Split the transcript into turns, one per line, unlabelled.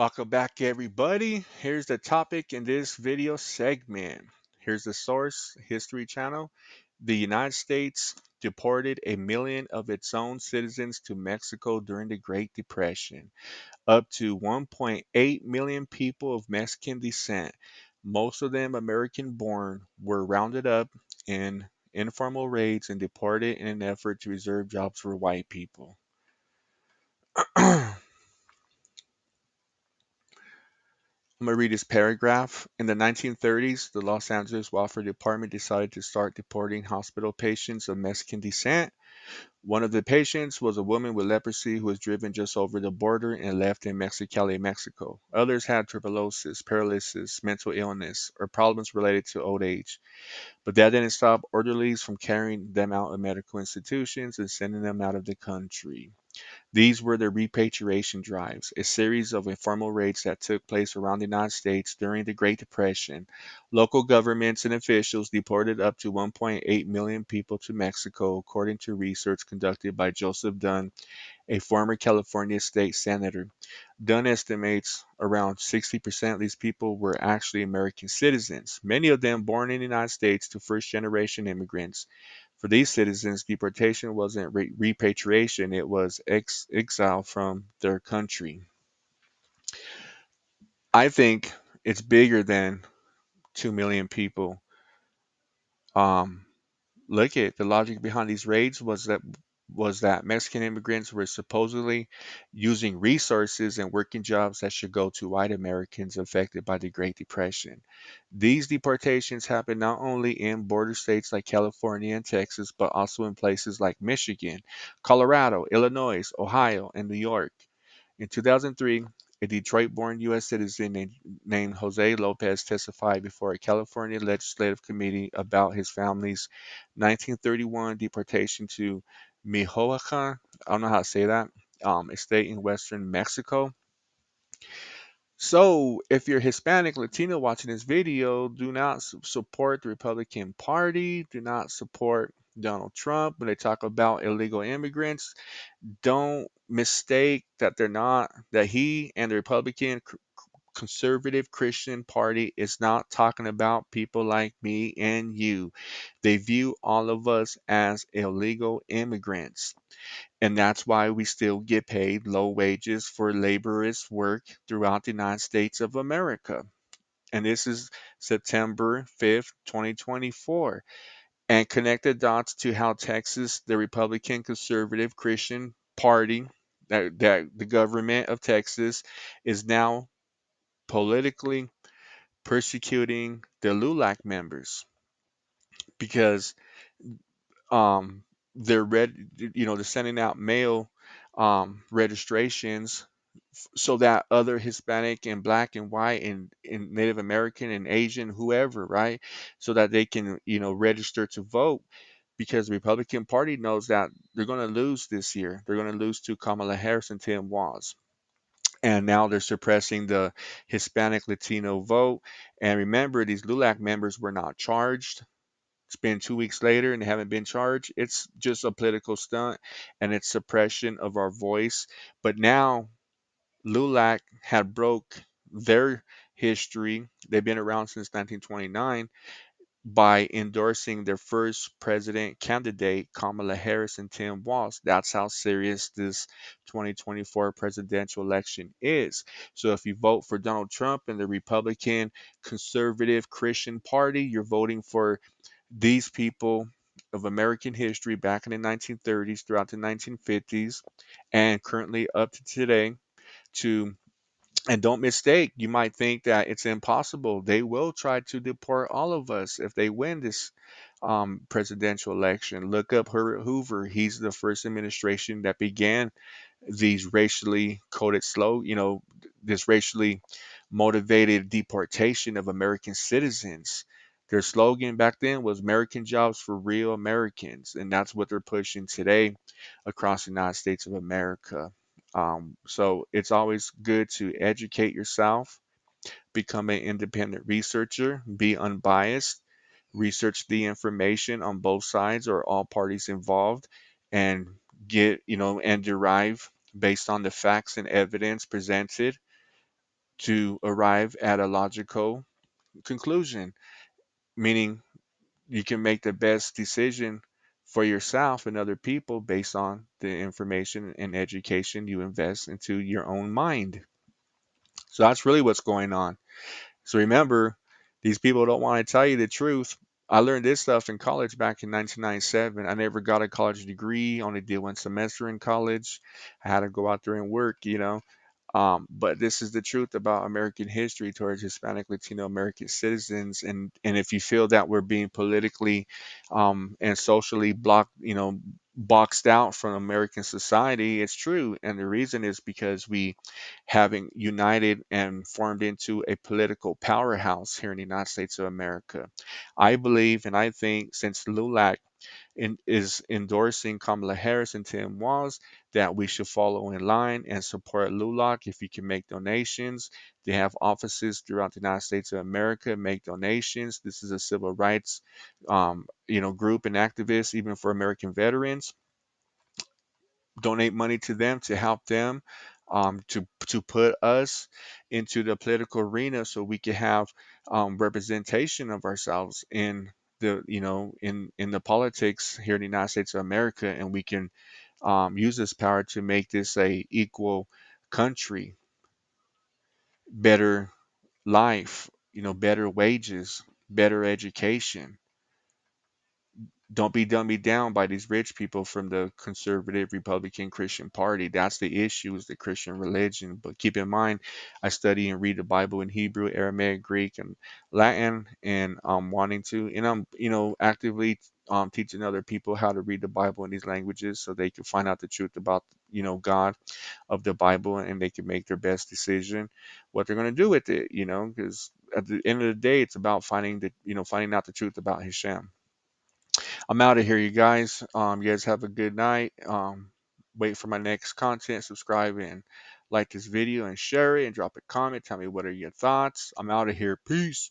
Welcome back, everybody. Here's the topic in this video segment. Here's the source, History Channel. The United States deported 1 million of its own citizens to Mexico during the Great Depression. Up to 1.8 million people of Mexican descent, most of them American born, were rounded up in informal raids and deported in an effort to reserve jobs for white people. I'm going to read this paragraph. In the 1930s, the Los Angeles Welfare Department decided to start deporting hospital patients of Mexican descent. One of the patients was a woman with leprosy who was driven just over the border and left in Mexicali, Mexico. Others had tuberculosis, paralysis, mental illness, or problems related to old age. But that didn't stop orderlies from carrying them out of medical institutions and sending them out of the country. These were the repatriation drives, a series of informal raids that took place around the United States during the Great Depression. Local governments and officials deported up to 1.8 million people to Mexico, according to research conducted by Joseph Dunn, a former California state senator. Dunn estimates around 60% of these people were actually American citizens, many of them born in the United States to first generation immigrants. For these citizens, deportation wasn't repatriation, it was exile from their country. I think it's bigger than 2 million people. Um, Look at the logic behind these raids was that Mexican immigrants were supposedly using resources and working jobs that should go to white Americans affected by the Great Depression. These deportations happened not only in border states like California and Texas, but also in places like Michigan, Colorado, Illinois, Ohio, and New York. In 2003, a Detroit-born U.S. citizen named Jose Lopez testified before a California legislative committee about his family's 1931 deportation to Michoacan. I don't know how to say that. A state in western Mexico. So, if you're Hispanic, Latino watching this video, do not support the Republican Party. Do not support Donald Trump when they talk about illegal immigrants. Don't mistake that he and the Republican conservative Christian Party is not talking about people like me and you. They view all of us as illegal immigrants. And that's why we still get paid low wages for laborious work throughout the United States of America. And this is September 5th, 2024. And connect the dots to how Texas, the Republican conservative Christian Party, that the government of Texas is now politically persecuting the LULAC members because um, they're sending out mail registrations so that other Hispanic and Black and White and Native American and Asian, whoever, right, so that they can register to vote because the Republican Party knows that they're going to lose this year. They're going to lose to Kamala Harris and Tim Walz. And now they're suppressing the Hispanic Latino vote. And remember, these LULAC members were not charged. It's been 2 weeks later and they haven't been charged. It's just a political stunt and it's suppression of our voice. But now LULAC had broke their history. They've been around since 1929 by endorsing their first president candidate, Kamala Harris and Tim Walz. That's how serious this 2024 presidential election is. So if you vote for Donald Trump and the Republican conservative Christian Party, you're voting for these people of American history back in the 1930s, throughout the 1950s, and currently up to today to and don't mistake, you might think that it's impossible. They will try to deport all of us if they win this presidential election. Look up Herbert Hoover. He's the first administration that began these racially coded this racially motivated deportation of American citizens. Their slogan back then was American jobs for real Americans, and that's what they're pushing today across the United States of America. So it's always good to educate yourself, become an independent researcher, be unbiased, research the information on both sides or all parties involved, and and derive based on the facts and evidence presented to arrive at a logical conclusion, meaning you can make the best decision for yourself and other people based on the information and education you invest into your own mind. So that's really what's going on. So remember, these people don't want to tell you the truth. I learned this stuff in college back in 1997. I never got a college degree, only did one semester in college. I had to go out there and work, you know. But this is the truth about American history towards Hispanic, Latino American citizens. And if you feel that we're being politically and socially blocked, boxed out from American society, it's true. And the reason is because we having united and formed into a political powerhouse here in the United States of America. I believe and I think since LULAC is endorsing Kamala Harris and Tim Walz, that we should follow in line and support LULAC. If you can make donations, they have offices throughout the United States of America. Make donations. This is a civil rights, group and activist, even for American veterans. Donate money to them to help them, to put us into the political arena so we can have representation of ourselves in in the politics here in the United States of America, and we can use this power to make this a equal country, better life, better wages, better education. Don't be dummied down by these rich people from the conservative Republican Christian Party. That's the issue, is the Christian religion. But keep in mind, I study and read the Bible in Hebrew, Aramaic, Greek, and Latin, and I'm wanting to, and I'm, actively teaching other people how to read the Bible in these languages so they can find out the truth about, God of the Bible, and they can make their best decision what they're going to do with it, because at the end of the day, it's about finding out the truth about Hashem. I'm out of here, you guys. You guys have a good night. Wait for my next content. Subscribe and like this video and share it and drop a comment. Tell me what are your thoughts. I'm out of here. Peace.